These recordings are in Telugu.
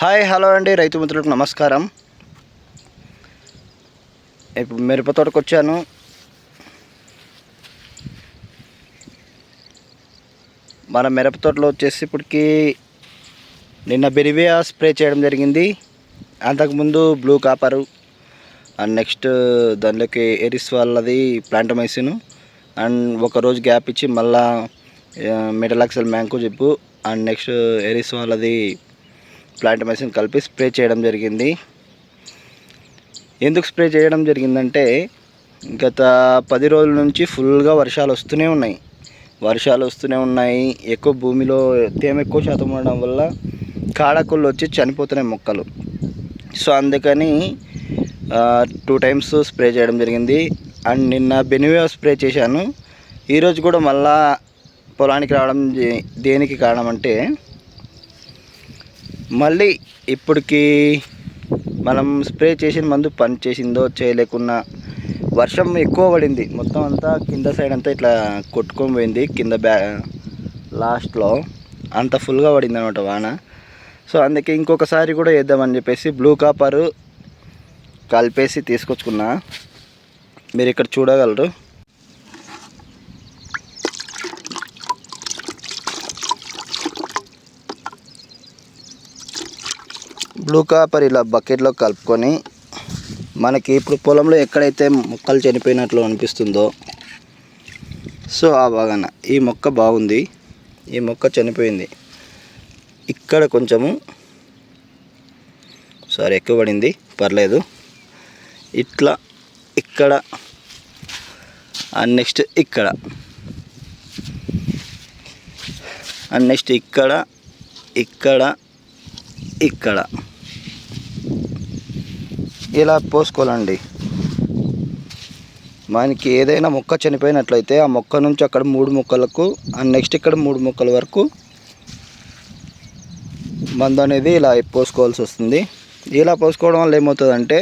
హాయ్ హలో అండి, రైతు మిత్రులకు నమస్కారం. ఇప్పుడు మిరప తోటకు వచ్చాను. మన మిరప తోటలో వచ్చేసి ఇప్పటికి నిన్న బెరివియా స్ప్రే చేయడం జరిగింది. అంతకుముందు బ్లూ కాపరు అండ్ నెక్స్ట్ దానిలోకి ఎరిస్ వాళ్ళది ప్లాంటమైసిన్ అండ్ ఒకరోజు గ్యాప్ ఇచ్చి మళ్ళా మెటలాక్సల్ మ్యాంకో చెప్పు అండ్ నెక్స్ట్ ఎరిస్ వాళ్ళది ప్లాంటమైసిన్ కలిపి స్ప్రే చేయడం జరిగింది. ఎందుకు స్ప్రే చేయడం జరిగిందంటే గత 10 రోజుల నుంచి ఫుల్గా వర్షాలు వస్తూనే ఉన్నాయి. ఎక్కువ భూమిలో తేమ ఎక్కువ శాతం ఉండడం వల్ల కాడకుళ్ళు వచ్చి చనిపోతున్నాయి మొక్కలు. సో అందుకని 2 టైమ్స్ స్ప్రే చేయడం జరిగింది. అండ్ నిన్న బెనివియా స్ప్రే చేశాను. ఈరోజు కూడా మళ్ళా పొలానికి రావడం దేనికి కారణం అంటే, మళ్ళీ ఇప్పటికి మనం స్ప్రే చేసిన మందు పని చేసిందో చేయలేకున్నా వర్షం ఎక్కువ పడింది. మొత్తం అంతా కింద సైడ్ అంతా ఇట్లా కొట్టుకొని పోయింది. కింద లాస్ట్లో అంత ఫుల్గా పడింది అనమాట వాన. సో అందుకే ఇంకొకసారి కూడా వేద్దామని చెప్పేసి బ్లూ కాపరు కలిపేసి తీసుకొచ్చుకున్నా. మీరు ఇక్కడ చూడగలరు. బ్లూ కాపర్ ఇలా బకెట్లో కలుపుకొని మనకి ఇప్పుడు పొలంలో ఎక్కడైతే మొక్కలు చనిపోయినట్లు అనిపిస్తుందో, సో ఆ భాగాన ఈ మొక్క బాగుంది, ఈ మొక్క చనిపోయింది, ఇక్కడ కొంచెము ఎక్కువ పడింది, పర్లేదు, ఇట్లా ఇక్కడ అండ్ నెక్స్ట్ ఇక్కడ అండ్ నెక్స్ట్ ఇక్కడ ఇలా పోసుకోవాలండి. మనకి ఏదైనా మొక్క చనిపోయినట్లయితే ఆ మొక్క నుంచి అక్కడ 3 మొక్కలకు అండ్ నెక్స్ట్ ఇక్కడ 3 మొక్కల వరకు మందు అనేది ఇలా పోసుకోవాల్సి వస్తుంది. ఇలా పోసుకోవడం వల్ల ఏమవుతుందంటే,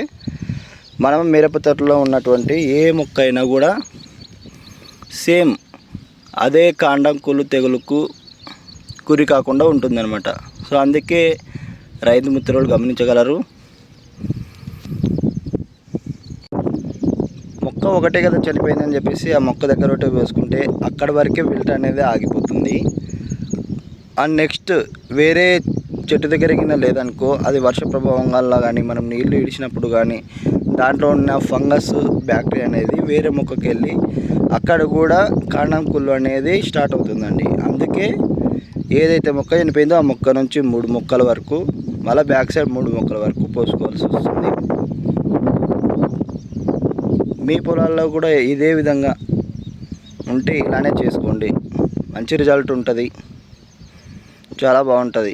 మనం మిరప తోటలో ఉన్నటువంటి ఏ మొక్క అయినా కూడా సేమ్ అదే కాండం కుళ్ళు తెగులుకు గురి కాకుండా ఉంటుందన్నమాట. సో అందుకే రైతు మిత్రులు గమనించగలరు. మొక్క ఒకటే కదా చనిపోయిందని చెప్పేసి ఆ మొక్క దగ్గర ఒకటే వేసుకుంటే అక్కడ వరకే విల్ట్ అనేది ఆగిపోతుంది. అండ్ నెక్స్ట్ వేరే చెట్టు దగ్గర కింద లేదనుకో, అది వర్ష ప్రభావం వల్ల కానీ మనం నీళ్లు ఇడిచినప్పుడు కానీ దాంట్లో ఉన్న ఫంగస్ బ్యాక్టీరియా అనేది వేరే మొక్కకి వెళ్ళి అక్కడ కూడా కాండం కుళ్ళు అనేది స్టార్ట్ అవుతుందండి. అందుకే ఏదైతే మొక్క చనిపోయిందో ఆ మొక్క నుంచి 3 మొక్కల వరకు, మళ్ళీ బ్యాక్ సైడ్ 3 మొక్కల వరకు పోసుకోవాల్సి వస్తుంది. మీ పొలాల్లో కూడా ఇదే విధంగా ఉంటే ఇలానే చేసుకోండి, మంచి రిజల్ట్ ఉంటుంది, చాలా బాగుంటుంది.